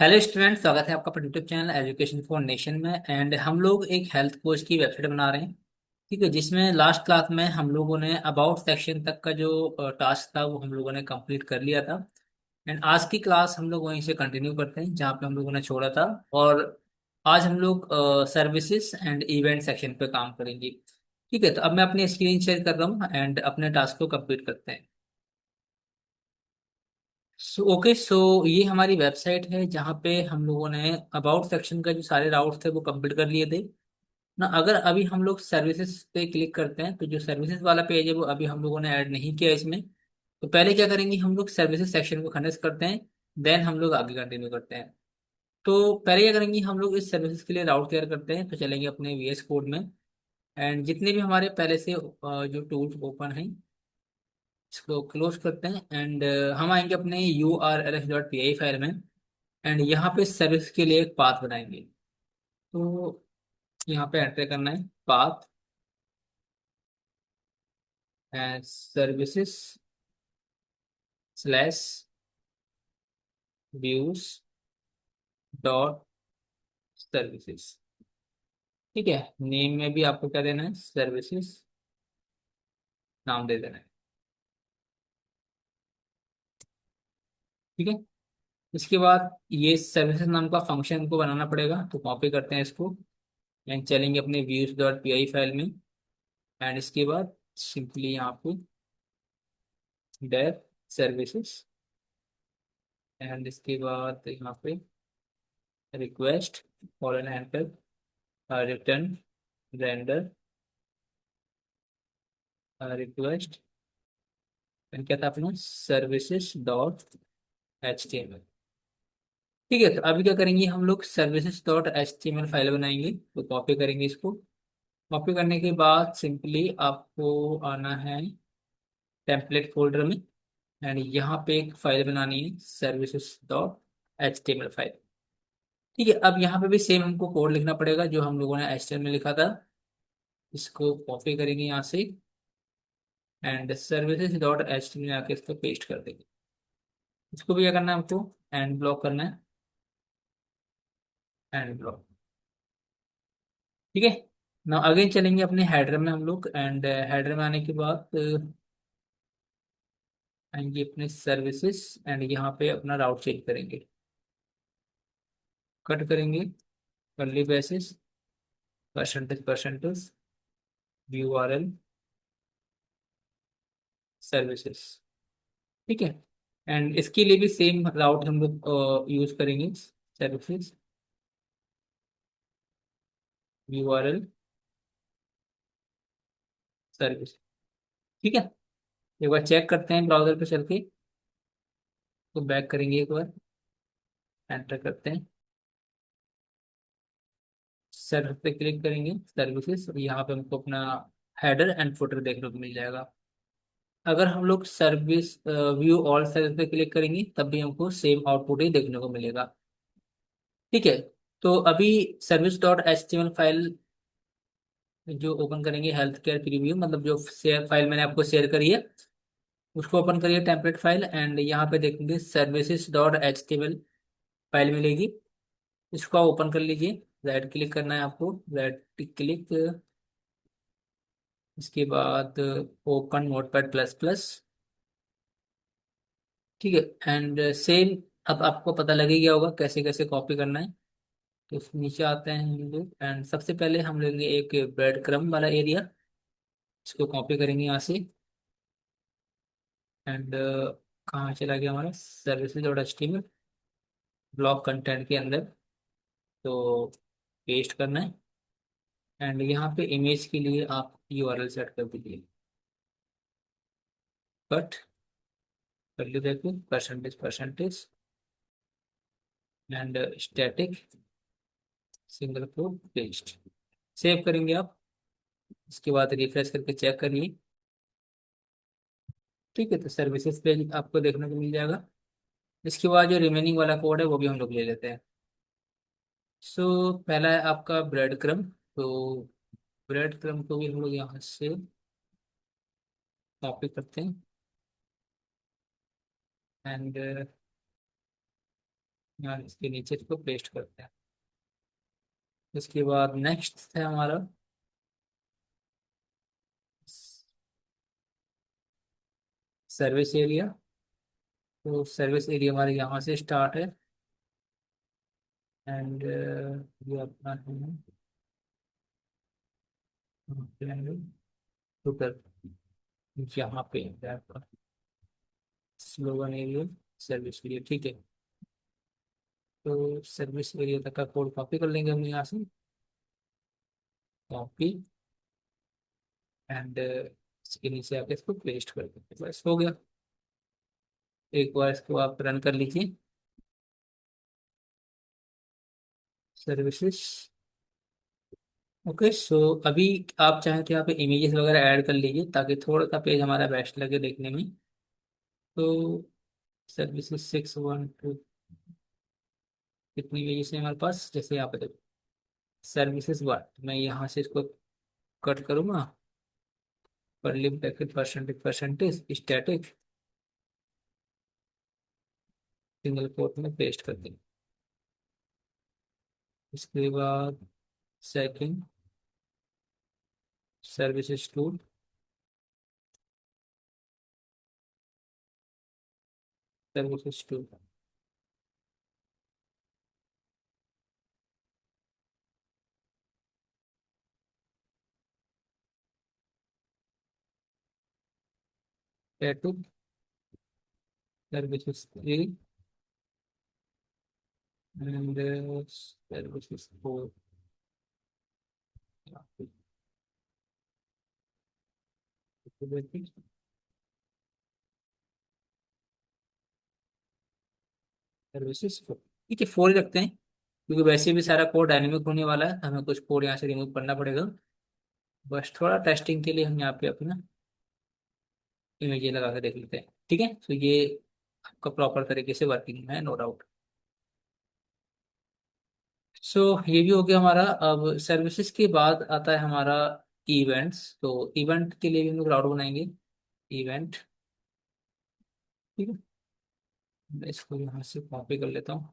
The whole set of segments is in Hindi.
हेलो स्टूडेंट, स्वागत है आपका अपने YouTube channel education for nation में। एंड हम लोग एक हेल्थ कोच की वेबसाइट बना रहे हैं। ठीक है, जिसमें लास्ट क्लास में हम लोगों ने अबाउट सेक्शन तक का जो टास्क था वो हम लोगों ने कंप्लीट कर लिया था। एंड आज की क्लास हम लोग वहीं से कंटिन्यू करते हैं जहाँ पे हम लोगों ने छोड़ा था। और आज हम लोग सर्विसेज एंड इवेंट सेक्शन पे काम करेंगे। ठीक है, तो अब मैं अपनी स्क्रीन शेयर कर रहा हूँ एंड अपने टास्क को कंप्लीट करते हैं। सो ये हमारी वेबसाइट है जहाँ पे हम लोगों ने अबाउट सेक्शन का जो सारे राउट्स थे वो कंप्लीट कर लिए थे ना। अगर अभी हम लोग सर्विसेज पे क्लिक करते हैं तो जो सर्विसेज वाला पेज है वो अभी हम लोगों ने ऐड नहीं किया इसमें। तो पहले क्या करेंगे, हम लोग सर्विसेज सेक्शन को फिनिश करते हैं, देन हम लोग आगे कंटिन्यू करते हैं। तो पहले क्या करेंगे, हम लोग इस सर्विसेज के लिए राउट तैयार करते हैं। तो चलेंगे अपने VS कोड में एंड जितने भी हमारे पहले से जो टूल्स ओपन हैं इसको क्लोज करते हैं। एंड हम आएंगे अपने urls.py फाइल में एंड यहाँ पे सर्विस के लिए एक पाथ बनाएंगे। तो यहाँ पे एंटर करना है path and services slash views dot services. ठीक है, नेम में भी आपको क्या देना है, सर्विसेज नाम दे देना है। ठीक है, इसके बाद ये सर्विसेज नाम का फंक्शन को बनाना पड़ेगा, तो कॉपी करते हैं इसको एंड चलेंगे अपने views.py फाइल में। एंड इसके बाद सिंपली यहाँ पे डेव सर्विसेज एंड इसके बाद यहाँ पे request foreign enter return render request and क्या था अपना सर्विसेज डॉट HTML। ठीक है, तो अभी क्या करेंगे, हम लोग सर्विसेज डॉट HTML फाइल बनाएंगे। तो कॉपी करेंगे इसको। कॉपी करने के बाद सिंपली आपको आना है टेम्पलेट फोल्डर में एंड यहाँ पे एक फाइल बनानी है सर्विसेज डॉट HTML फाइल। ठीक है, अब यहाँ पे भी सेम हमको कोड लिखना पड़ेगा जो हम लोगों ने HTML में लिखा था। इसको कॉपी करेंगे यहाँ से एंड सर्विसेज डॉट HTML में आके इसको पेस्ट कर देंगे। इसको भी क्या करना है हमको, एंड ब्लॉक करना है, एंड ब्लॉक। ठीक है, ना अगेन चलेंगे अपने हेडर में हम लोग एंड हेडर में आने के बाद आएंगे अपने सर्विसेज एंड यहाँ पे अपना राउट चेंज करेंगे, कट करेंगे curly braces percentage percentage URL services. ठीक है, एंड इसके लिए भी सेम राउट हम लोग यूज करेंगे, सर्विसेज URL सर्विस। ठीक है, एक बार चेक करते हैं ब्राउजर पे चल के। तो बैक करेंगे एक बार, एंटर करते हैं, सर्च पे क्लिक करेंगे सर्विसेज और यहाँ पे हमको अपना हेडर एंड फुटर देखने को मिल जाएगा। अगर हम लोग सर्विस व्यू ऑल सर्विस पे क्लिक करेंगे तब भी हमको सेम आउटपुट ही देखने को मिलेगा। ठीक है, तो अभी सर्विस डॉट HTML फाइल जो ओपन करेंगे, हेल्थ केयर प्रीव्यू मतलब जो शेयर फाइल मैंने आपको शेयर करी है उसको ओपन करिए टेम्पलेट फाइल एंड यहाँ पे देखेंगे सर्विसेज डॉट HTML फाइल मिलेगी। इसको आप ओपन कर लीजिए, राइट क्लिक करना है आपको, राइट क्लिक, इसके बाद ओपन नोटपैड प्लस प्लस। ठीक है, एंड सेम अब आपको पता लग ही गया होगा कैसे कैसे कॉपी करना है। तो नीचे आते हैं हम लोग एंड सबसे पहले हम लेंगे एक ब्रेड क्रम्ब वाला एरिया, इसको कॉपी करेंगे यहाँ से एंड कहाँ चला गया हमारा services dot HTML block content के अंदर। तो पेस्ट करना है एंड यहाँ पे इमेज के लिए आप URL सेट कर दीजिए, कट कर ली देखिए percentage percentage and static single quote paste. Save करेंगे आप, इसके बाद रिफ्रेश करके चेक करिए। ठीक है, तो सर्विसेज पेज आपको देखने को मिल जाएगा। इसके बाद जो रिमेनिंग वाला कोड है वो भी हम लोग ले लेते हैं। सो पहला है आपका ब्रेड क्रम। तो ब्रेड क्रम को भी हम लोग यहाँ से कॉपी करते हैं एंड यहाँ इसके नीचे इसको पेस्ट करते हैं। इसके बाद नेक्स्ट है हमारा सर्विस एरिया। तो सर्विस एरिया हमारे यहाँ से स्टार्ट है, एंड ये अपना है टोटल यहाँ पे है आपका स्लोगन एरिया, सर्विस एरिया, ठीक है। तो सर्विस एरिया तक का कोड कॉपी कर लेंगे हम यहाँ से, कॉपी, एंड इसके नीचे आके इसको पेस्ट कर देंगे, बस हो गया। एक बार इसको आप रन कर लीजिए, सर्विसेज। ओके, सो अभी आप चाहें तो यहाँ पे इमेजेस वगैरह ऐड कर लीजिए ताकि थोड़ा सा पेज हमारा बेस्ट लगे देखने में। तो सर्विसेज 612 कितनी इमेजेस है हमारे पास, जैसे यहाँ पे देखो सर्विसेज 1, मैं यहाँ से इसको कट करूँगा, curly bracket percentage percentage static single quote में पेस्ट कर देंगे। इसके बाद second services two, services two, tattoo services three, and services four. Services four, ठीक है, फोर ही रखते हैं क्योंकि वैसे भी सारा कोड डायनेमिक होने वाला है, हमें कुछ कोड यहाँ से रिमूव करना पड़ेगा। बस थोड़ा टेस्टिंग के लिए हम यहाँ पे अपना इमेज लगा के देख लेते हैं, ठीक है। तो ये आपका प्रॉपर तरीके से वर्किंग है, नो डाउट। सो ये भी हो गया हमारा। अब सर्विसेज के बाद आता है हमारा इवेंट्स। तो इवेंट के लिए भी हम लोग क्लाउड बनाएंगे, इवेंट, ठीक है। मैं इसको यहाँ से कॉपी कर लेता हूँ,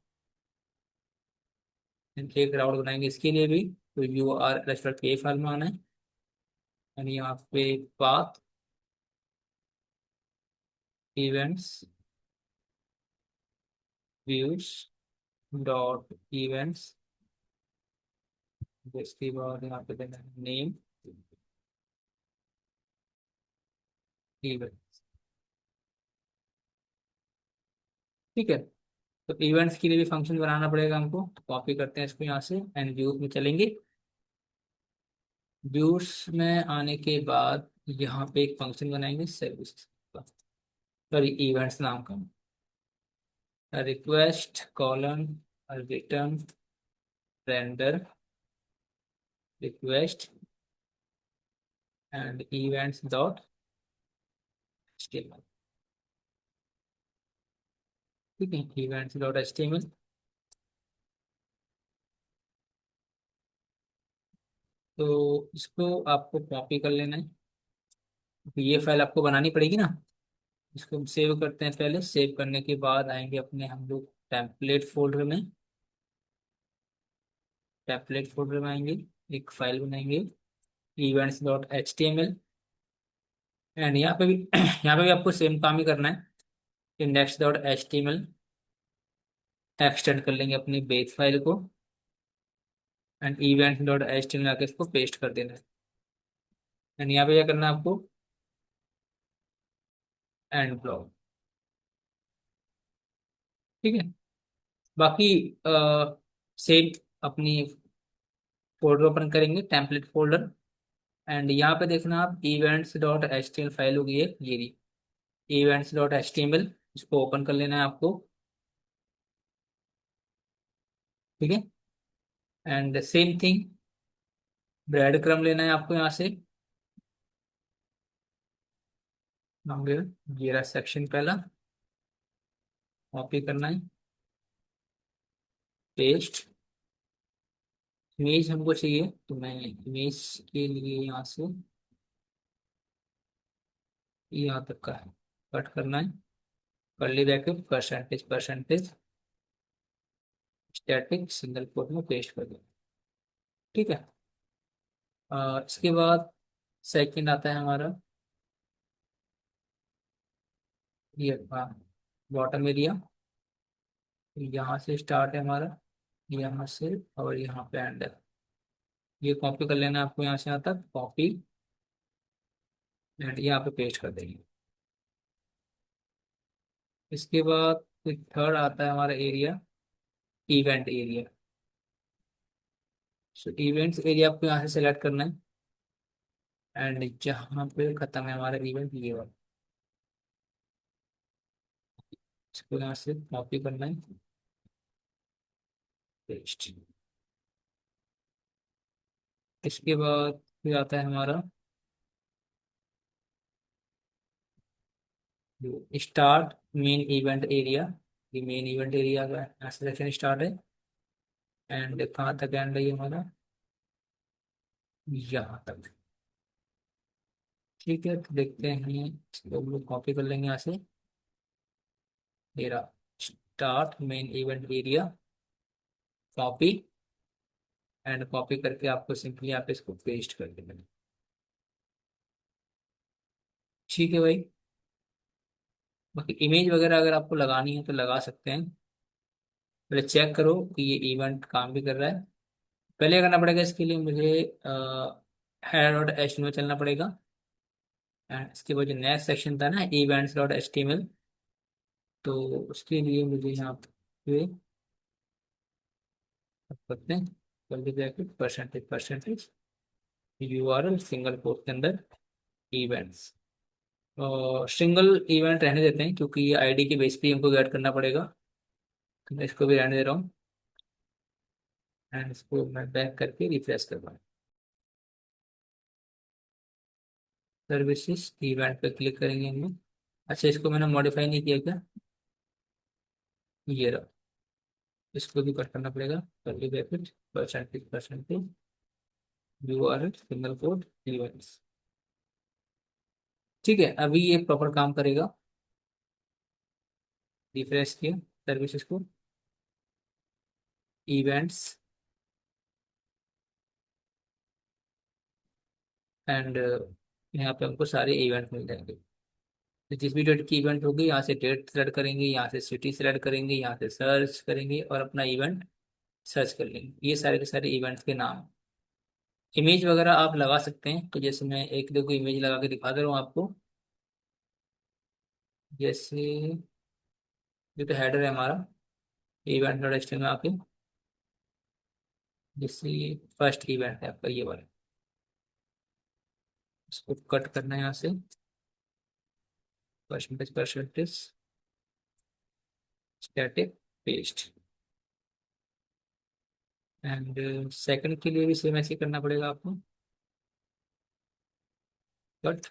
इनके क्लाउड बनाएंगे इसके लिए भी। तो यू आर रेस्टोरेंट के फाइल में आना है, यानी यहाँ पे path events views dot events, इसके बाद यहाँ पे देना है नेम इवेंट, ठीक है। तो इवेंट्स के लिए भी फंक्शन बनाना पड़ेगा हमको, कॉपी करते हैं इसको यहाँ से एंड व्यूज में चलेंगे। व्यूज में आने के बाद यहाँ पे एक फंक्शन बनाएंगे सर्विस का, सॉरी इवेंट्स नाम का, request colon return render request and events dot HTML, ठीक है, इवेंट्स डॉट एचटीएमएल। तो इसको आपको कॉपी कर लेना है, तो ये फाइल आपको बनानी पड़ेगी ना। इसको हम सेव करते हैं, पहले सेव करने के बाद आएंगे अपने हम लोग टेम्पलेट फोल्डर में, टेम्पलेट फोल्डर में आएंगे, एक फाइल बनाएंगे events dot H T M L, and यहाँ पे भी यहाँ पे भी आपको सेम काम ही करना है, index dot H T M L extend कर लेंगे अपनी बेस फाइल को, and events dot H T M L आके इसको पेस्ट कर देना है, एंड यहाँ पे क्या करना है आपको, एंड ब्लॉक, ठीक है। बाकी सेम अपनी फोल्डर ओपन करेंगे, टेम्पलेट फोल्डर, एंड यहाँ पे देखना आप events dot H T M L file होगी ये रही, events dot H T M L, इसको ओपन कर लेना है आपको, ठीक है। And same thing, bread crumb लेना है आपको यहाँ से, होंगे ये रहा सेक्शन पहला, कॉपी करना है, पेस्ट, इमेज हमको चाहिए तो मैं इमेज के लिए यहाँ से यहाँ तक का कट करना है, curly bracket percentage percentage static single quote में पेस्ट कर दो। ठीक है। इसके बाद सेकंड आता है हमारा ये बॉटम एरिया। यहाँ से स्टार्ट है हमारा, यहाँ से और यहाँ पे एंड है। ये कॉपी कर लेना है आपको, यहाँ से यहाँ तक कॉपी एंड यहाँ पे पेस्ट कर देंगे। इसके बाद थर्ड आता है हमारा एरिया, इवेंट एरिया। सो इवेंट्स एरिया आपको यहाँ से सेलेक्ट करना है एंड जहाँ पे खत्म है हमारा इवेंट ये वाला, इसको यहाँ से कॉपी करना है, पेस्ट। इसके बाद फिर आता है हमारा स्टार्ट मेन इवेंट एरिया। ये मेन इवेंट एरिया का यहाँ से सेक्शन स्टार्ट है एंड कहाँ तक एंड है ये हमारा, यहाँ तक। ठीक है, तो देखते हैं इसको हम लोग कॉपी कर लेंगे यहाँ से। मेरा start main event area, copy and copy करके आपको सिंपली आप इसको पेस्ट कर देंगे। ठीक है भाई। बाकी इमेज वगैरह अगर आपको लगानी है तो लगा सकते हैं। पहले चेक करो कि ये इवेंट काम भी कर रहा है। पहले करना पड़ेगा इसके लिए मुझे header dot H T M L चलना पड़ेगा एंड इसके बाद जो नेक्स्ट सेक्शन था ना events dot H T M L, तो उसके लिए मुझे यहाँ पे करते हैं curly bracket percentage percentage URL single quote के अंदर इवेंट्स, और सिंगल इवेंट रहने देते हैं क्योंकि ये आईडी के बेस पे हमको ऐड करना पड़ेगा। तो मैं इसको भी रहने दे रहा हूँ एंड इसको मैं बैक करके रिफ्रेश करवाऊँ। सर्विसेज इवेंट पे क्लिक करेंगे हम लोग। अच्छा, इसको मैंने मॉडिफाई नहीं किया क्या, ये रहा। इसको भी कट करना पड़ेगा, curly bracket percentage percentage URL single coat events. ठीक है, अभी ये प्रॉपर काम करेगा। रिफ्रेश किया सर्विसेज को, इवेंट्स एंड यहाँ पे हमको सारे इवेंट मिल जाएंगे। तो जिस भी डेट की इवेंट होगी यहाँ से डेट सेलेक्ट करेंगे, यहाँ से सिटी सेलेक्ट करेंगे, यहाँ से सर्च करेंगे और अपना इवेंट सर्च कर लेंगे। ये सारे के सारे इवेंट्स के नाम। इमेज वगैरह आप लगा सकते हैं, तो जैसे मैं एक दो को इमेज लगा के दिखा दे रहा हूँ आपको। जैसे ये तो हेडर है हमारा event dot H T M L आके, जैसे फर्स्ट इवेंट है आपका ये वाला, इसको कट करना है यहाँ से percentage percentage static paste and second के लिए भी सेम ऐसे ही करना पड़ेगा आपको। Cut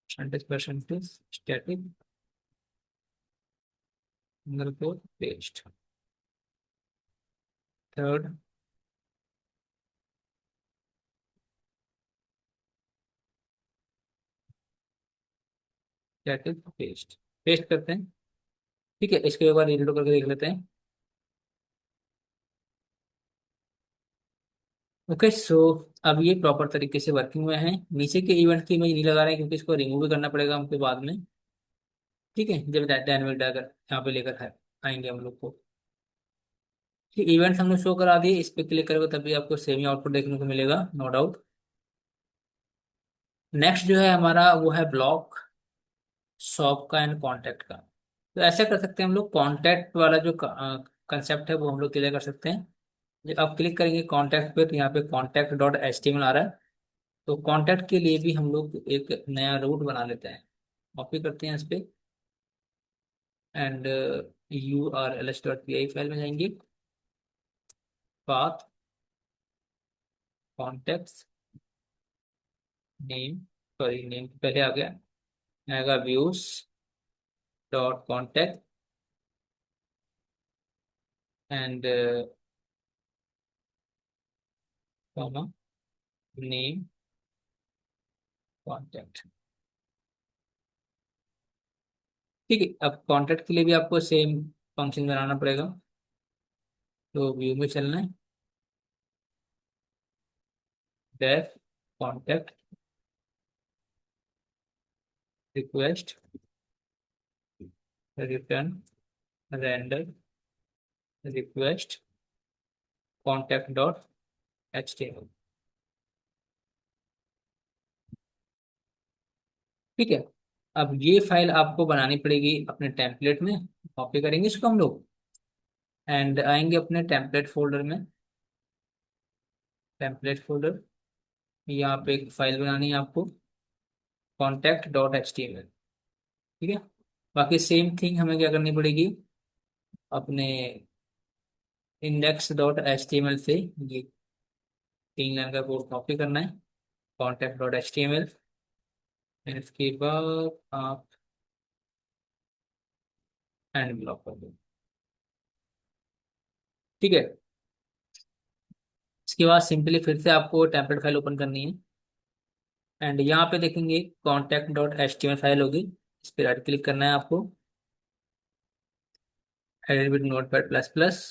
percentage percentage static single quote paste. Third static paste, paste करते हैं। ठीक है, इसके एक बार रीलोड करके देख लेते हैं। ओके सो अब ये प्रॉपर तरीके से वर्किंग में है। नीचे के इवेंट की इमेज नहीं लगा रहे हैं क्योंकि इसको रिमूव भी करना पड़ेगा हमको बाद में। ठीक है, जब डायनेमिक डायगर यहाँ पे लेकर आएंगे हम लोग को। कि इवेंट्स हमने शो करा दिए, इस पे क्लिक करोगे तभी आपको सेम ही आउटपुट देखने को मिलेगा, नो डाउट। नेक्स्ट जो है हमारा वो है ब्लॉक शॉप का एंड कॉन्टैक्ट का। तो ऐसा कर सकते हैं हम लोग, कॉन्टैक्ट वाला जो कंसेप्ट है वो हम लोग क्लियर कर सकते हैं। जब आप क्लिक करेंगे कॉन्टैक्ट पे तो यहाँ पे contact dot H T M L आ रहा है। तो कॉन्टैक्ट के लिए भी हम लोग एक नया रूट बना लेते हैं, कॉपी करते हैं इस पे and you R L S dot P I file में जाएंगे, path contact name, sorry name पहले आ गया, आएगा views dot contact and comma name contact. ठीक है, अब कॉन्टेक्ट के लिए भी आपको सेम फंक्शन बनाना पड़ेगा। तो व्यू में चलना है, def contact request return render request contact dot H T M L. ठीक है, अब ये फाइल आपको बनानी पड़ेगी अपने टेम्पलेट में। कॉपी करेंगे इसको हम लोग एंड आएंगे अपने टेम्पलेट फोल्डर में। टेम्पलेट फोल्डर, यहाँ पे एक फाइल बनानी है आपको, contact dot H T M L. ठीक है, बाकी सेम थिंग हमें क्या करनी पड़ेगी, अपने index dot H T M L से ये 3 लाइन का कोड कॉपी करना है, contact dot H T M L. इसके बाद आप एंड ब्लॉक कर दो। ठीक है, इसके बाद सिंपली फिर से आपको टेम्पलेट फाइल ओपन करनी है एंड यहाँ पे देखेंगे contact dot H T M L file होगी। इस पर राइट क्लिक करना है आपको, edit with notepad plus plus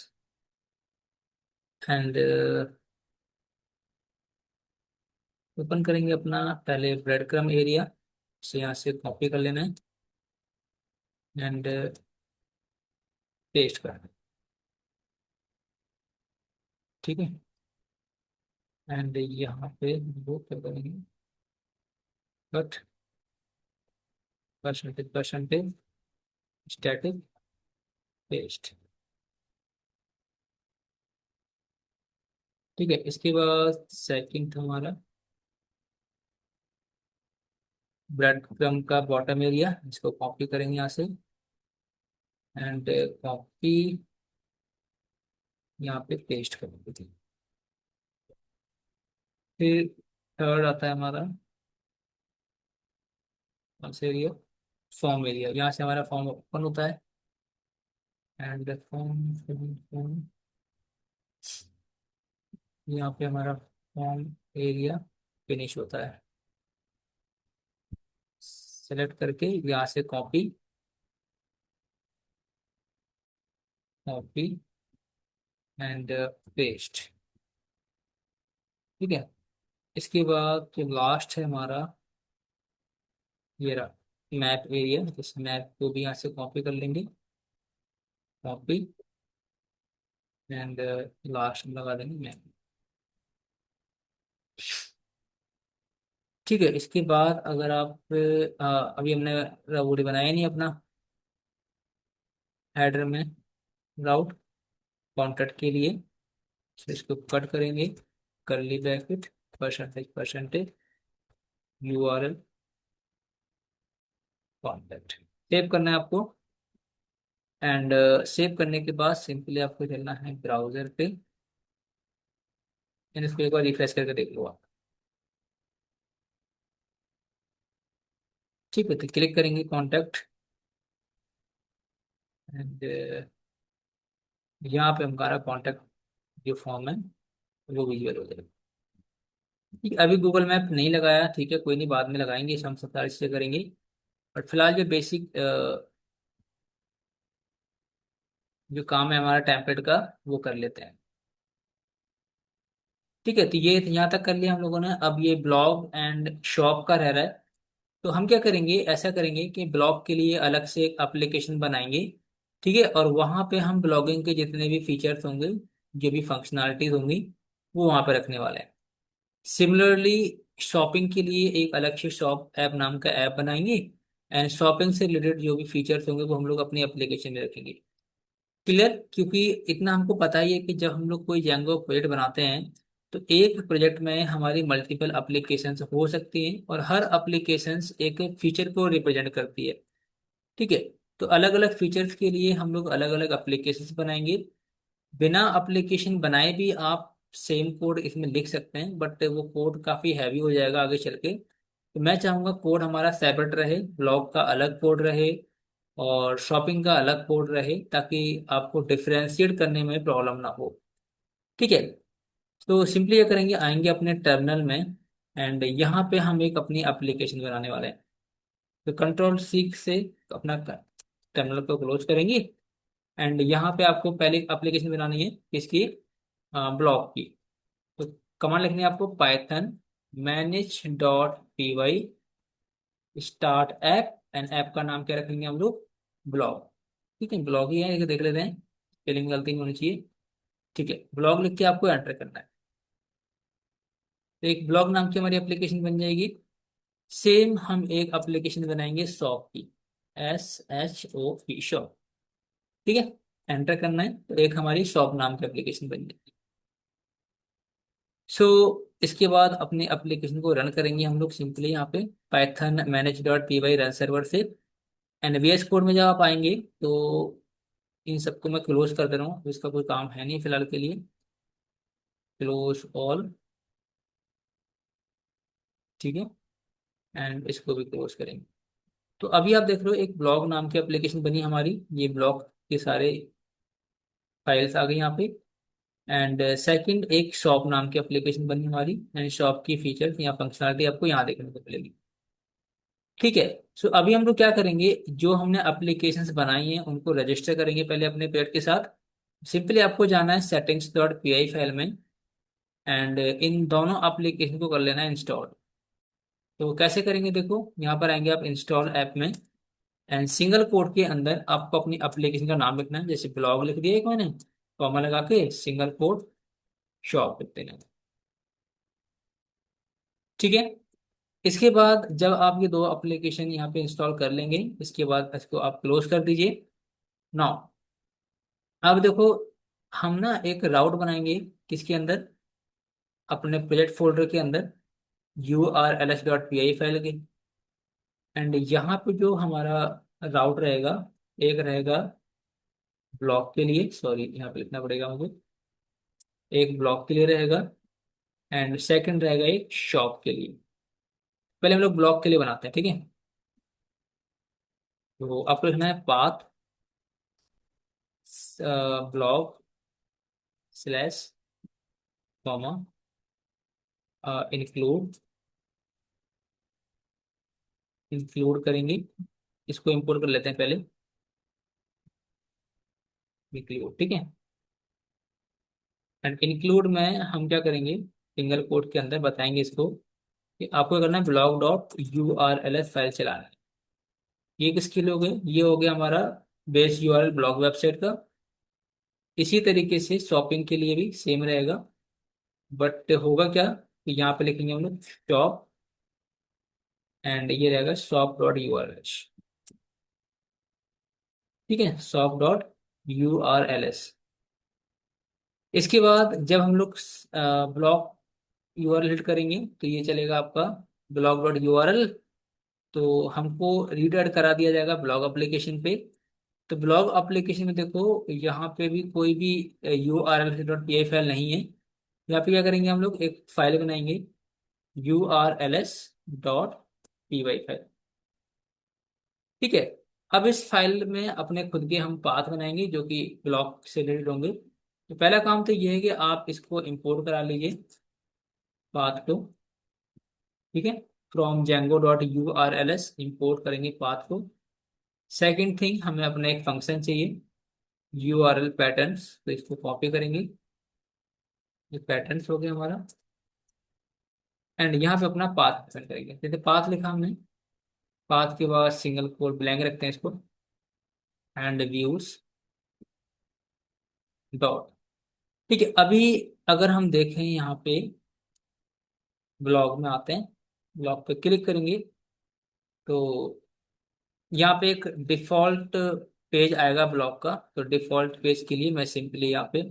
and open करेंगे अपना पहले ब्रेड क्रम एरिया से, यहाँ से कॉपी कर लेना है एंड पेस्ट करना है। ठीक है, एंड यहाँ पे वो क्या करेंगे, cut percentage percentage static paste. ठीक है, इसके बाद सेकंड था हमारा ब्रेड क्रम का बॉटम एरिया, इसको कॉपी करेंगे यहाँ से एंड कॉपी यहाँ पे पेस्ट करेंगे। ठीक, फिर थर्ड आता है हमारा कौन सा एरिया, फॉर्म एरिया। यहाँ से हमारा फॉर्म ओपन होता है एंड फॉर्म, यहाँ पे हमारा फॉर्म एरिया फिनिश होता है। सेलेक्ट करके यहाँ से कॉपी कॉपी एंड पेस्ट। ठीक है, इसके बाद जो लास्ट है हमारा ये रहा मैप एरिया, इस मैप को भी यहाँ से कॉपी कर लेंगे, कॉपी एंड लास्ट में लगा देंगे मैप। ठीक है, इसके बाद अगर आप अभी हमने राउट बनाया नहीं अपना हेडर में, राउट कॉन्टेक्ट के लिए, तो इसको कट करेंगे, करली bracket percentage percentage U R L contact. Save करना है आपको एंड सेव करने के बाद सिंपली आपको चलना है ब्राउजर पे एंड इसको एक बार रिफ्रेश करके देख लो आप। ठीक है, तो क्लिक करेंगे कॉन्टेक्ट एंड यहाँ पे हमारा कॉन्टेक्ट जो फॉर्म है वो विजुअल हो जाएगा। ठीक है, अभी गूगल मैप नहीं लगाया, ठीक है कोई नहीं, बाद में लगाएंगे, इसे हम सप्ताह से करेंगे। बट फिलहाल जो बेसिक जो काम है हमारा टेम्पलेट का वो कर लेते हैं। ठीक है, तो ये यहाँ तक कर लिया हम लोगों ने। अब ये ब्लॉग एंड शॉप का रह रहा है, तो हम क्या करेंगे, ऐसा करेंगे कि ब्लॉग के लिए अलग से एक एप्लीकेशन बनाएंगे। ठीक है, और वहां पे हम ब्लॉगिंग के जितने भी फीचर्स होंगे, जो भी फंक्शनैलिटीज होंगी, वो वहां पे रखने वाले हैं। सिमिलरली शॉपिंग के लिए एक अलग से शॉप ऐप नाम का ऐप बनाएंगे एंड शॉपिंग से रिलेटेड जो भी फीचर्स होंगे वो हम लोग अपनी एप्लीकेशन में रखेंगे। क्लियर, क्योंकि इतना हमको पता ही है कि जब हम लोग कोई जेंगो प्रोजेक्ट बनाते हैं तो एक प्रोजेक्ट में हमारी मल्टीपल एप्लीकेशंस हो सकती हैं और हर एप्लीकेशंस एक फीचर को रिप्रेजेंट करती है। ठीक है, तो अलग अलग फीचर्स के लिए हम लोग अलग अलग एप्लीकेशंस बनाएंगे। बिना एप्लीकेशन बनाए भी आप सेम कोड इसमें लिख सकते हैं, बट वो कोड काफ़ी हैवी हो जाएगा आगे चल के। तो मैं चाहूँगा कोड हमारा सेपरेट रहे, ब्लॉग का अलग कोड रहे और शॉपिंग का अलग कोड रहे, ताकि आपको डिफरेंशिएट करने में प्रॉब्लम ना हो। ठीक है, तो सिंपली ये करेंगे, आएंगे अपने टर्मिनल में एंड यहाँ पे हम एक अपनी एप्लीकेशन बनाने वाले हैं। तो कंट्रोल सी से अपना टर्मिनल को क्लोज करेंगे एंड यहाँ पे आपको पहले एप्लीकेशन बनानी है किसकी, ब्लॉग की। तो कमांड लिखनी है आपको Python manage dot P Y start app, and app का नाम क्या रखेंगे हम लोग, ब्लॉग। ठीक है, ब्लॉग ही है, ये देख लेते हैं, स्पेलिंग गलती नहीं होनी चाहिए। ठीक है, ब्लॉग लिख के आपको एंटर करना है। तो एक ब्लॉग नाम की हमारी एप्लीकेशन बन जाएगी। सेम हम एक एप्लीकेशन बनाएंगे शॉप की, SHOP शॉप। ठीक है, एंटर करना है, तो एक हमारी शॉप नाम की एप्लीकेशन बन जाएगी। सो इसके बाद अपने एप्लीकेशन को रन करेंगे हम लोग सिंपली यहाँ पे Python manage dot P Y run server से। एंड VS कोड में जब आप आएंगे तो इन सबको मैं क्लोज कर दे रहा हूँ, तो इसका कोई काम है नहीं फिलहाल के लिए। Close all. ठीक है, एंड इसको भी क्लोज करेंगे। तो अभी आप देख रहे हो एक ब्लॉग नाम की एप्लीकेशन बनी हमारी, ये ब्लॉग के सारे फाइल्स आ गई यहाँ पे। एंड सेकंड एक शॉप नाम की एप्लीकेशन बनी हमारी, एंड शॉप की फीचर्स या फंक्शनलिटी आपको यहाँ देखने को मिलेगी। ठीक है, सो अभी हम लोग क्या करेंगे, जो हमने एप्लीकेशंस बनाई हैं उनको रजिस्टर करेंगे पहले अपने पेड के साथ। सिंपली आपको जाना है settings dot P I file में, एंड इन दोनों एप्लीकेशन को कर लेना है इंस्टॉल। तो कैसे करेंगे देखो, यहाँ पर आएंगे आप इंस्टॉल ऐप में, एंड सिंगल कोड के अंदर आपको अपनी एप्लीकेशन का नाम लिखना है, जैसे ब्लॉग लिख दिया एक मैंने, कॉमा लगा के सिंगल कोड शॉप लिख देना। ठीक है, इसके बाद जब आप ये दो एप्लीकेशन यहाँ पे इंस्टॉल कर लेंगे, इसके बाद इसको आप क्लोज कर दीजिए। नाउ अब देखो, हम ना एक राउट बनाएंगे किसके अंदर, अपने प्रोजेक्ट फोल्डर के अंदर, urls.py फाइल के। एंड यहाँ पे जो हमारा राउट रहेगा, एक रहेगा ब्लॉक के लिए, सॉरी यहाँ पे लिखना पड़ेगा मुझे, एक ब्लॉक के लिए रहेगा, एंड सेकंड रहेगा एक शॉप के लिए। पहले हम लोग ब्लॉक के लिए बनाते हैं, ठीक है। तो आपको लिखना है path block slash comma include, include करेंगे, इसको इंपोर्ट कर लेते हैं पहले, इंक्लूड। ठीक है, एंड इंक्लूड में हम क्या करेंगे, सिंगल कोट के अंदर बताएंगे इसको कि आपको क्या करना है, ब्लॉग डॉट URLs फाइल चलाना है। ये किसके लिए हो गए, ये हो गया हमारा बेस URL ब्लॉग वेबसाइट का। इसी तरीके से शॉपिंग के लिए भी सेम रहेगा, बट होगा क्या कि यहाँ पे लिखेंगे हम लोग शॉप, एंड ये रहेगा शॉप डॉट URL। ठीक है, शॉप डॉट URLs। इसके बाद जब हम लोग ब्लॉग URL हिट करेंगे तो ये चलेगा आपका ब्लॉग डॉट URL। तो हमको रीडायरेक्ट करा दिया जाएगा ब्लॉग एप्लीकेशन पे। तो ब्लॉग एप्लीकेशन में देखो यहाँ पे भी कोई भी urls.py फाइल नहीं है। यहाँ पे क्या करेंगे, हम लोग एक फाइल बनाएंगे urls.py फाइल। ठीक है, अब इस फाइल में अपने खुद के हम पाथ बनाएंगे जो कि ब्लॉग से रिलेटेड होंगे। तो पहला काम तो ये है कि आप इसको इंपोर्ट करा लीजिए पाथ को। ठीक है, from Django dot URLs import करेंगे पाथ को। सेकेंड थिंग, हमें अपना एक फंक्शन चाहिए URL पैटर्न्स, तो इसको कॉपी करेंगे, ये पैटर्न्स हो गया हमारा। एंड यहाँ पे अपना पाथ डिफाइन करेंगे, जैसे पाथ लिखा हमने, पाथ के बाद सिंगल कोट ब्लैंक रखते हैं इसको, एंड व्यूज डॉट। ठीक है, अभी अगर हम देखें यहाँ पे ब्लॉग में आते हैं, ब्लॉग पे क्लिक करेंगे तो यहाँ पे एक डिफॉल्ट पेज आएगा ब्लॉग का। तो डिफॉल्ट पेज के लिए मैं सिंपली यहाँ पे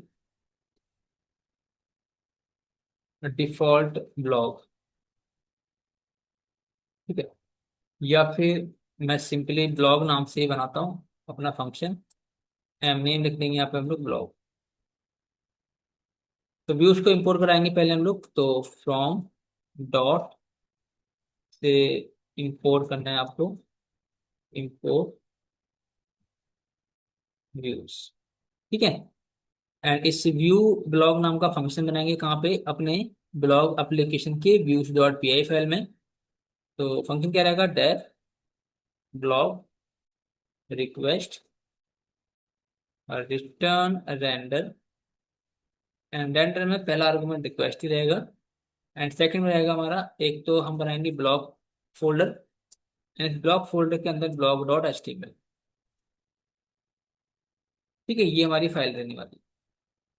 डिफॉल्ट ब्लॉग, ठीक है, या फिर मैं सिंपली ब्लॉग नाम से ही बनाता हूँ अपना फंक्शन, एम नेम लिख देंगे यहाँ पे हम लोग ब्लॉग। तो व्यूज को इंपोर्ट कराएंगे पहले हम लोग, तो फ्रॉम डॉट से इंपोर्ट करना है आपको, इंपोर्ट व्यूज। ठीक है, एंड इस व्यू ब्लॉग नाम का फंक्शन बनाएंगे कहाँ पे, अपने ब्लॉग एप्लीकेशन के views dot P I file में। तो फंक्शन क्या रहेगा, def blog request return render, and render में पहला आर्गुमेंट रिक्वेस्ट ही रहेगा, एंड सेकंड में रहेगा हमारा, एक तो हम बनाएंगे ब्लॉक फोल्डर, एंड इस ब्लॉक फोल्डर के अंदर ब्लॉक डॉट एचटीएमएल। ठीक है, ये हमारी फाइल रहने वाली है।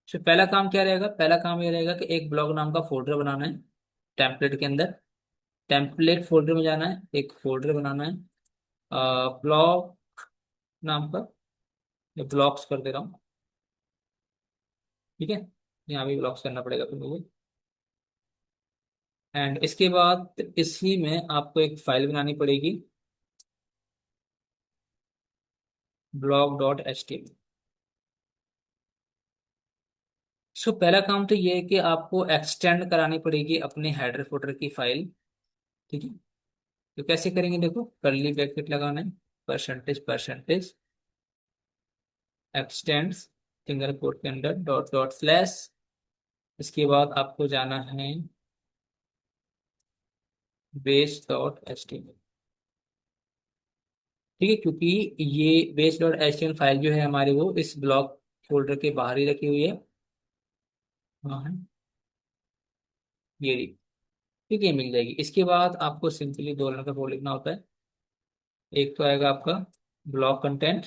तो पहला काम क्या रहेगा, पहला काम ये रहेगा कि एक ब्लॉग नाम का फोल्डर बनाना है टेम्पलेट के अंदर। टेम्पलेट फोल्डर में जाना है, एक फोल्डर बनाना है ब्लॉग नाम का, ये ब्लॉक्स कर दे रहा हूँ। ठीक है, यहाँ भी ब्लॉक्स करना पड़ेगा फिर मुझे। एंड इसके बाद इसी में आपको एक फाइल बनानी पड़ेगी, blog dot H T M. So पहला काम तो ये है कि आपको एक्सटेंड करानी पड़ेगी अपने हेडर फोल्डर की फाइल। ठीक है, तो कैसे करेंगे, देखो कर्ली ब्रैकेट लगाना है, percentage percentage x tends single quote के अंदर डॉट डॉट स्लैश। इसके बाद आपको जाना है base dot H T M. ठीक है, क्योंकि ये base dot H T M file जो है हमारी, वो इस ब्लॉक फोल्डर के बाहर ही रखी हुई है। हाँ है, ये रही। ठीक है, मिल जाएगी। इसके बाद आपको सिंपली दो लाइन का कोड लिखना होता है। एक तो आएगा आपका ब्लॉक कंटेंट,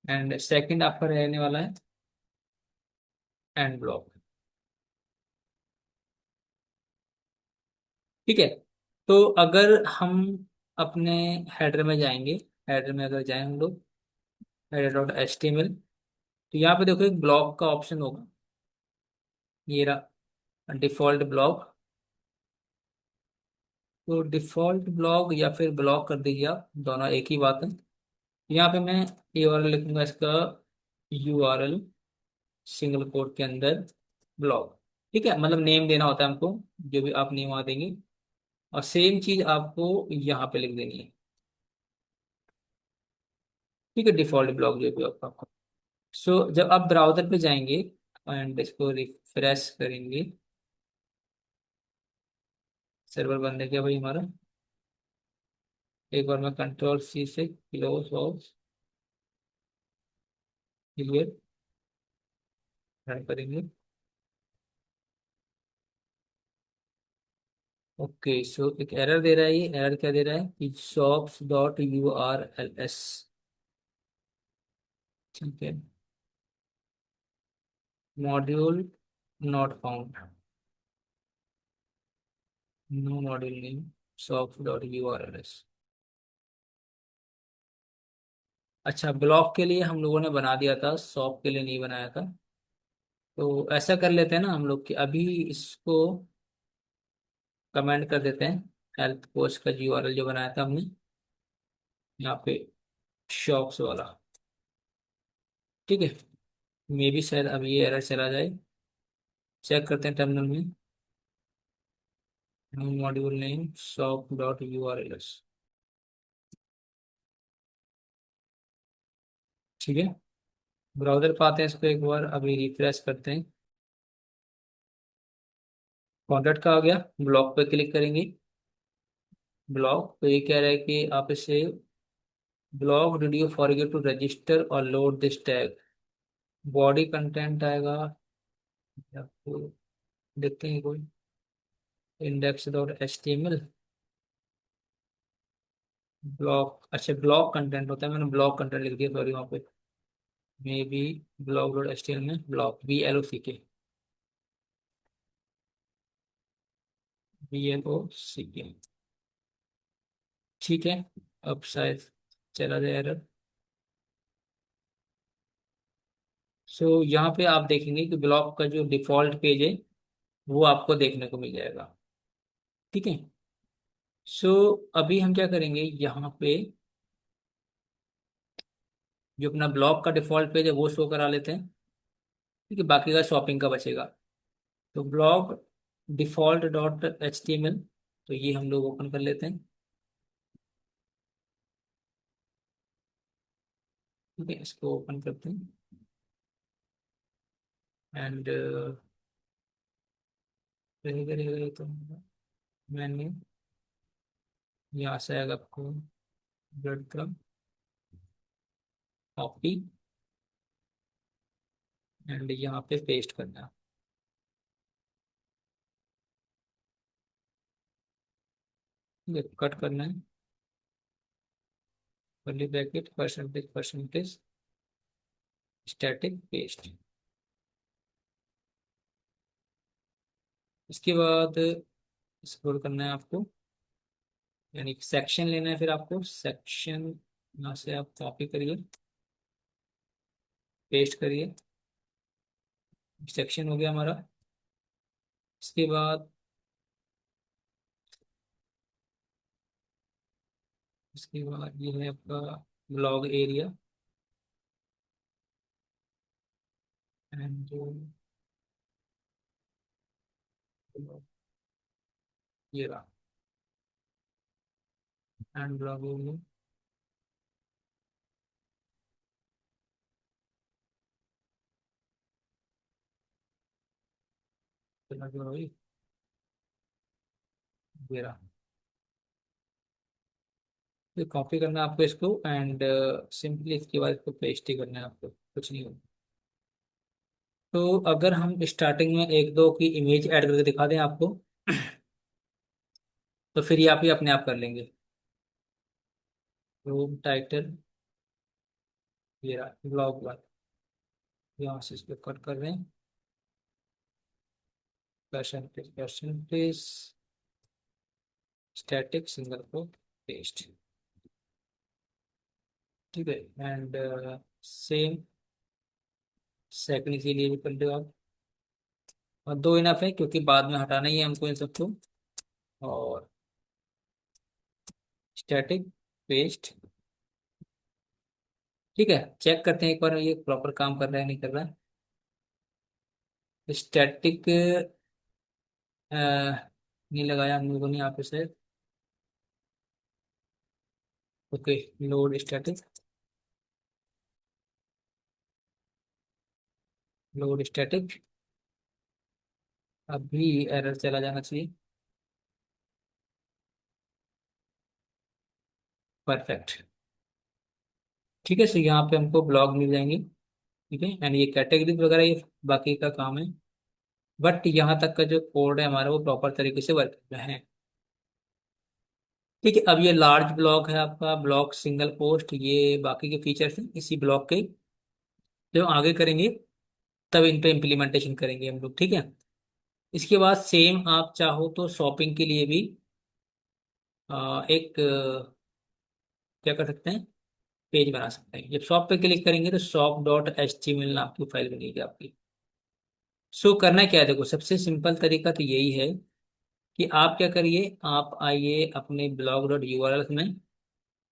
एंड सेकंड आपका रहने वाला है एंड ब्लॉक। ठीक है, तो अगर हम अपने हेडर में जाएंगे, हेडर में अगर जाए हम लोग, header dot H T M L, तो यहाँ पे देखो एक ब्लॉक का ऑप्शन होगा, ये रहा डिफॉल्ट ब्लॉक। तो डिफॉल्ट ब्लॉक या फिर ब्लॉक कर दीजिए आप, दोनों एक ही बात है। यहाँ पे मैं URL लिखूंगा इसका, URL सिंगल कोट के अंदर ब्लॉक। ठीक है, मतलब नेम देना होता है हमको, जो भी आप नेम वहाँ देंगे, और सेम चीज आपको यहाँ पे लिख देनी है। ठीक है, डिफॉल्ट ब्लॉक जो भी आपका। सो जब आप ब्राउजर पे जाएंगे एंड इसको रिफ्रेश करेंगे, सर्वर बंद है क्या भाई हमारा, एक बार मैं कंट्रोल C से क्लोज ऑफ क्लियर रन करेंगे। ओके, सो एक एरर दे रहा है, ये एरर क्या दे रहा है कि shops डॉट URLs। ठीक है, module not found, no module name shops dot URLs। अच्छा, ब्लॉक के लिए हम लोगों ने बना दिया था, शॉप के लिए नहीं बनाया था। तो ऐसा कर लेते हैं ना हम लोग कि अभी इसको कमेंट कर देते हैं, हेल्थ कोच का URL जो बनाया था हमने यहाँ पे, शॉप्स वाला। ठीक है, मे भी शायद अब ये एरर चला जाए, चेक करते हैं टर्मिनल में। Module name shop dot URLs। ठीक है, ब्राउजर पे आते हैं, इसको एक बार अभी रिफ्रेश करते हैं। कॉन्टैक्ट का आ गया, ब्लॉक पे क्लिक करेंगे। ब्लॉक तो ये कह रहा है कि आप इसे block did you forget to register और load this tag. Body content आएगा, आपको देखते हैं कोई index dot H T M L block. अच्छा, ब्लॉक कंटेंट होता है, मैंने ब्लॉक कंटेंट लिख दिया, सॉरी वहाँ पे। Maybe block dot H T M L में ब्लॉक BLOCK, BLOCK। ठीक है, अब शायद चला जाए एरर। सो यहाँ पे आप देखेंगे कि ब्लॉक का जो डिफॉल्ट पेज है वो आपको देखने को मिल जाएगा। ठीक है, सो अभी हम क्या करेंगे, यहाँ पे जो अपना ब्लॉक का डिफॉल्ट पेज है वो शो करा लेते हैं। ठीक है, बाकी का शॉपिंग का बचेगा। तो blog default dot H T M L, तो ये हम लोग ओपन कर लेते हैं। ठीक है, इसको ओपन करते हैं, एंड रहेगा रहेगा ये तो। मैंने यहाँ से आएगा आपको ब्रेड क्रम, कॉपी एंड यहाँ पे पेस्ट करना, ये कट करना है, curly bracket percentage percentage static paste. इसके बाद स्क्रॉल करना है आपको, यानी सेक्शन लेना है, फिर आपको सेक्शन यहाँ से आप कॉपी करिए, पेस्ट करिए, सेक्शन हो गया हमारा। इसके बाद ये है आपका ब्लॉग एरिया एंड ये रहा एंड ब्लॉग एरिया। ये रहा, तो कॉपी करना है आपको इसको एंड सिंपली इसके बाद इसको पेस्ट ही करना है आपको, कुछ नहीं होगा। तो अगर हम स्टार्टिंग में एक दो की इमेज ऐड करके दिखा दें आपको, तो फिर ये आप ही अपने आप कर लेंगे। रूम टाइटल, ये रहा ब्लॉग वन, यहाँ से इसको कट कर रहे हैं, परसेंटेज परसेंटेज स्टैटिक सिंगल को पेस्ट। ठीक है, एंड सेम सेकंड के लिए भी कर दो आप, और दो इनफ है क्योंकि बाद में हटाना ही है हमको इन सबको। और स्टैटिक पेस्ट। ठीक है, चेक करते हैं एक बार ये प्रॉपर काम कर रहा है नहीं कर रहा है। स्टैटिक नहीं लगाया हम लोगों ने यहाँ पे से। Okay, load static, load static, अभी एरर चला जाना चाहिए। परफेक्ट। ठीक है, सो यहाँ पे हमको ब्लॉग मिल जाएंगे। ठीक है, एंड ये कैटेगरी वगैरह ये बाकी का काम है, बट यहाँ तक का जो कोड है हमारा वो प्रॉपर तरीके से वर्क कर रहा है। ठीक है, अब ये लार्ज ब्लॉक है आपका, ब्लॉक सिंगल पोस्ट, ये बाकी के फीचर्स हैं इसी ब्लॉक के, जो आगे करेंगे तब इन पे इम्प्लीमेंटेशन करेंगे हम लोग। ठीक है, इसके बाद सेम आप चाहो तो शॉपिंग के लिए भी एक क्या कर सकते हैं, पेज बना सकते हैं। जब शॉप पे क्लिक करेंगे तो shop.html नाम की फाइल बनेगी आपकी। सो करना क्या है, देखो सबसे सिंपल तरीका तो यही है कि आप क्या करिए, आप आइए अपने blog.url में,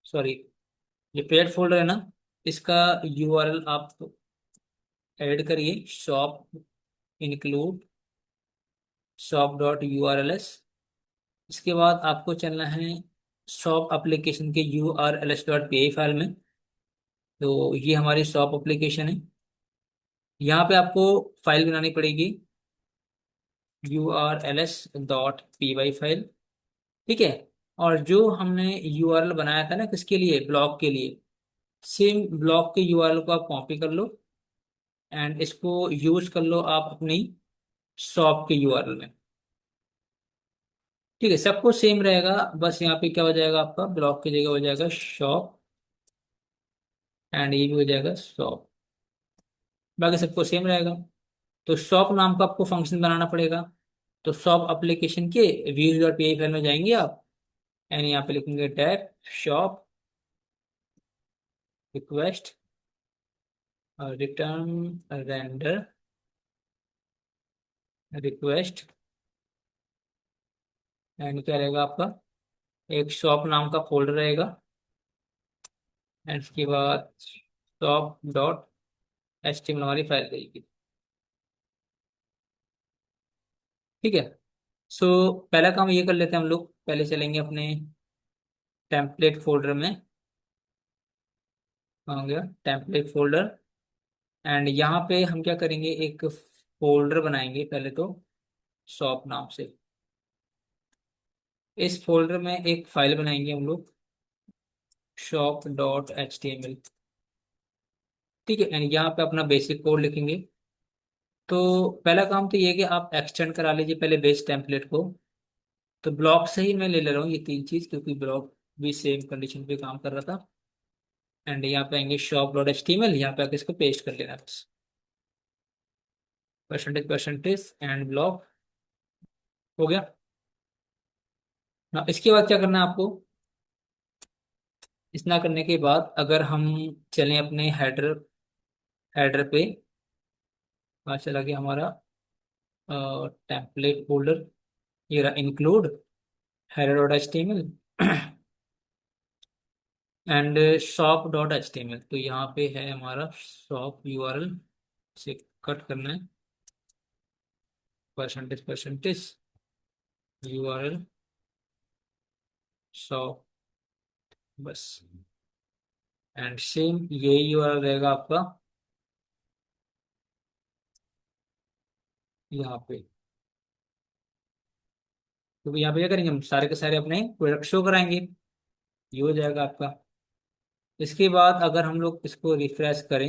सॉरी ये पेड फोल्डर है ना, इसका यूआरएल आप ऐड करिए, शॉप इंक्लूड shop.urls। इसके बाद आपको चलना है शॉप एप्लीकेशन के urls.py फाइल में। तो ये हमारी शॉप एप्लीकेशन है, यहाँ पे आपको फाइल बनानी पड़ेगी urls.py फाइल। ठीक है, और जो हमने यूआरएल बनाया था ना किसके लिए, ब्लॉग के लिए, सेम ब्लॉग के यूआरएल को आप कॉपी कर लो एंड इसको यूज कर लो आप अपनी शॉप के यूआरएल में। ठीक है, सबको सेम रहेगा, बस यहाँ पे क्या हो जाएगा आपका, ब्लॉग की जगह हो जाएगा शॉप एंड ये भी हो जाएगा शॉप, बाकी सबको सेम रहेगा। तो शॉप नाम का आपको फंक्शन बनाना पड़ेगा। तो शॉप एप्लीकेशन के views.py फाइल में जाएंगे आप एंड यहाँ पे लिखेंगे tag shop request return render request, and क्या रहेगा आपका, एक शॉप नाम का फोल्डर रहेगा एंड उसके बाद shop dot H T M L हमारी फाइल रहेगी। ठीक है, सो पहला काम ये कर लेते हैं हम लोग, पहले चलेंगे अपने टेम्पलेट फोल्डर में, हो गया टेम्पलेट फोल्डर, एंड यहाँ पे हम क्या करेंगे, एक फोल्डर बनाएंगे पहले तो शॉप नाम से। इस फोल्डर में एक फाइल बनाएंगे हम लोग, shop.html। ठीक है, एंड यहाँ पे अपना बेसिक कोड लिखेंगे। तो पहला काम तो ये है कि आप एक्सटेंड करा लीजिए पहले बेस टेम्पलेट को। तो ब्लॉक से ही मैं ले रहा हूँ ये तीन चीज, क्योंकि ब्लॉक भी सेम कंडीशन पे काम कर रहा था। एंड यहाँ पे आएंगे shop dot H T M L, यहाँ पे आके इसको पेस्ट कर लेना है बस। परसेंटेज परसेंटेज एंड ब्लॉक हो गया ना। इसके बाद क्या करना है आपको, इतना करने के बाद अगर हम चलें अपने हेडर, हेडर पे, वहाँ चला गया हमारा टेम्पलेट फोल्डर, ये रहा include header dot H T M L and shop dot H T M L. तो यहाँ पे है हमारा शॉप यू आर एल, से कट करना है। Percentage percentage U R L shop, बस। एंड सेम ये यू आर एल रहेगा आपका यहाँ पे। तो यहाँ पे क्या करेंगे, हम सारे के सारे अपने प्रोडक्ट शो कराएंगे, ये हो जाएगा आपका। इसके बाद अगर हम लोग इसको रिफ्रेश करें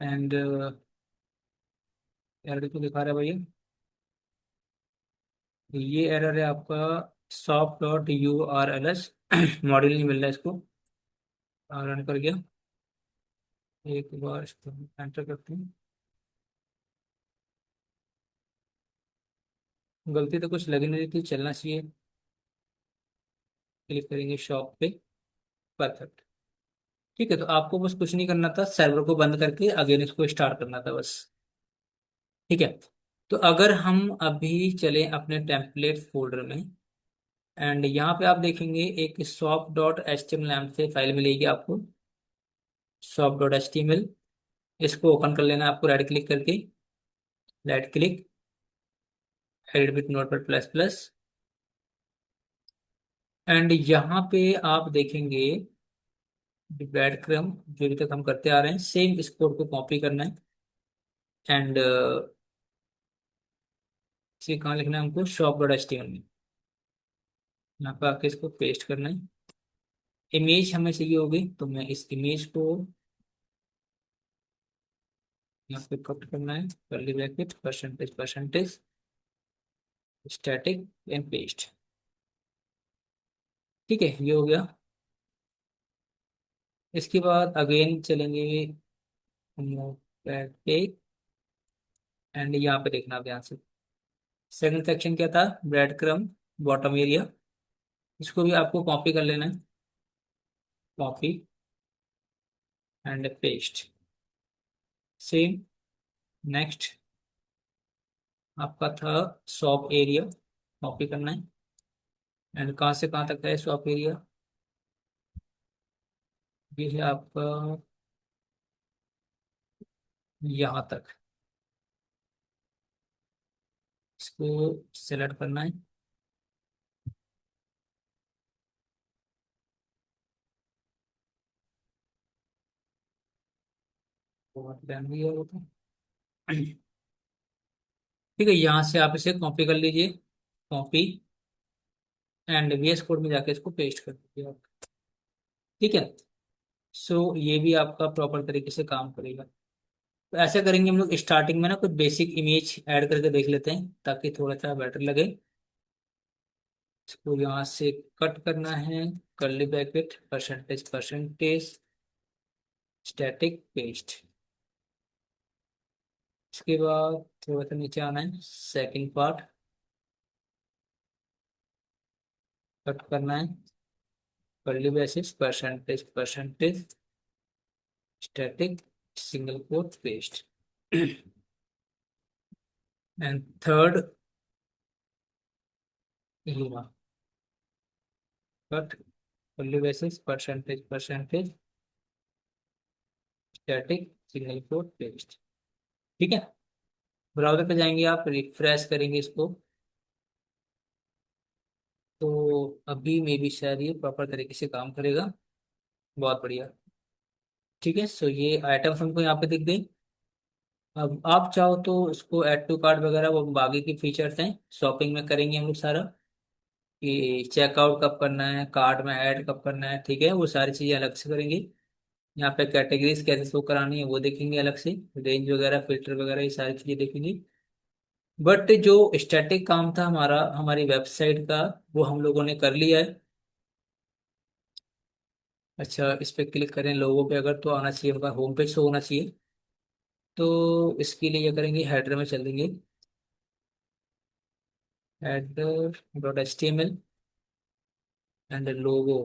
एंड एरर को दिखा रहा है भैया, ये एरर है आपका shop dot U R L S model नहीं मिल रहा है इसको। रन कर गया, एक बार इसको एंटर करते हैं। गलती तो कुछ लगी नहीं थी, चलना चाहिए। क्लिक करेंगे शॉप पे, परफेक्ट। ठीक है, तो आपको बस कुछ नहीं करना था, सर्वर को बंद करके अगेन इसको स्टार्ट करना था बस। ठीक है, तो अगर हम अभी चले अपने टेम्पलेट फोल्डर में, एंड यहाँ पे आप देखेंगे एक shop dot H T M L नाम से फाइल मिलेगी आपको, shop dot H T M L. इसको ओपन कर लेना है आपको राइट क्लिक करके, right click, edit with notepad plus plus. And यहाँ पे आप देखेंगे ब्रेड क्रम, जो अभी तक हम करते आ रहे हैं, सेम इस कोड को कॉपी करना है। एंड इसे कहाँ लिखना है हमको, shop dot H T M L में, यहाँ पे आके इसको पेस्ट करना है। इमेज हमें चाहिए होगी, तो मैं इस इमेज को यहाँ पे कट करना है, curly bracket percentage percentage static and paste. ठीक है, ये हो गया। इसके बाद अगेन चलेंगे नोटपैड पे, एंड यहाँ पे देखना आप ध्यान से, सेकंड सेक्शन क्या था, ब्रेड क्रम बॉटम एरिया, इसको भी आपको कॉपी कर लेना है, copy and paste. Same, next आपका था शॉप एरिया, कॉपी करना है। एंड कहाँ से कहाँ तक है शॉप एरिया, ये है आपका यहाँ तक, इसको सेलेक्ट करना है। बहुत टाइम भी है वो तो। ठीक है, यहाँ से आप इसे कॉपी कर लीजिए, कॉपी एंड वीएस कोड में जाके इसको पेस्ट कर दीजिए आप। ठीक है, सो ये भी आपका प्रॉपर तरीके से काम करेगा। तो ऐसा करेंगे हम लोग, स्टार्टिंग में ना कुछ बेसिक इमेज ऐड करके देख लेते हैं, ताकि थोड़ा सा बेटर लगे। इसको यहाँ से कट करना है, curly bracket percentage percentage static paste. इसके बाद थोड़ा सा नीचे आना है, सेकंड पार्ट कट करना है, curly bracket percentage percentage static single quote paste. And third ये cut, curly bracket percentage percentage static single quote paste. ठीक है, ब्राउजर पे जाएंगे आप, रिफ्रेश करेंगे इसको, तो अभी मे भी शायद ये प्रॉपर तरीके से काम करेगा। बहुत बढ़िया। ठीक है, सो ये आइटम्स हमको यहाँ पे दिख गई। अब आप चाहो तो इसको ऐड टू कार्ट वगैरह, वो बाकी की फीचर्स हैं, शॉपिंग में करेंगे हम लोग सारा, कि चेकआउट कब करना है, कार्ट में ऐड कब करना है, ठीक है, वो सारी चीज़ें अलग से करेंगे। यहाँ पे कैटेगरीज कैसे शो करानी है वो देखेंगे अलग से, रेंज वगैरह फिल्टर वगैरह ये सारी चीजें देखेंगे। बट जो स्टैटिक काम था हमारा, हमारी वेबसाइट का, वो हम लोगों ने कर लिया है। अच्छा, इस पे क्लिक करें लोगों पे अगर, तो आना चाहिए हमारा होम पेज शो होना चाहिए। तो इसके लिए क्या करेंगे, हेडर में चलेंगे, header dot H T M L and logo,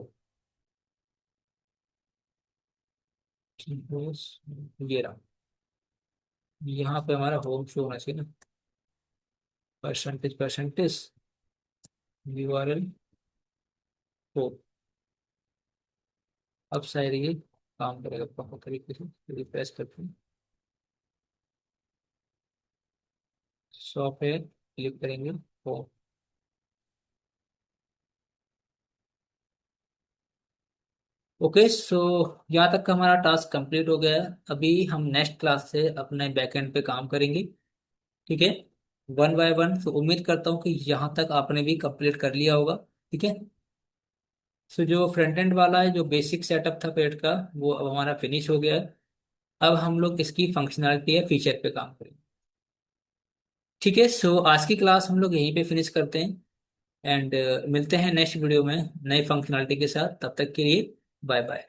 ये रहा। यहाँ पे हमारा होम शो होना चाहिए ना, परसेंटेज परसेंटेज यूआरएल हो। अब शायद ये काम करेगा प्रॉपर तरीके से, रिफ्रेश करते हैं, शॉप है, क्लिक करेंगे हो। ओके, सो यहाँ तक का हमारा टास्क कंप्लीट हो गया है। अभी हम नेक्स्ट क्लास से अपने बैकएंड पे काम करेंगे, ठीक है, वन बाय वन। तो उम्मीद करता हूँ कि यहाँ तक आपने भी कंप्लीट कर लिया होगा, ठीक है। सो जो फ्रंट एंड वाला है, जो बेसिक सेटअप था पेड का, वो अब हमारा फिनिश हो गया है। अब हम लोग इसकी फंक्शनैलिटी या फीचर पे काम करेंगे, ठीक है। सो आज की क्लास हम लोग यहीं पे फिनिश करते हैं, एंड मिलते हैं नेक्स्ट वीडियो में नई फंक्शनैलिटी के साथ। तब तक के लिए बाय बाय।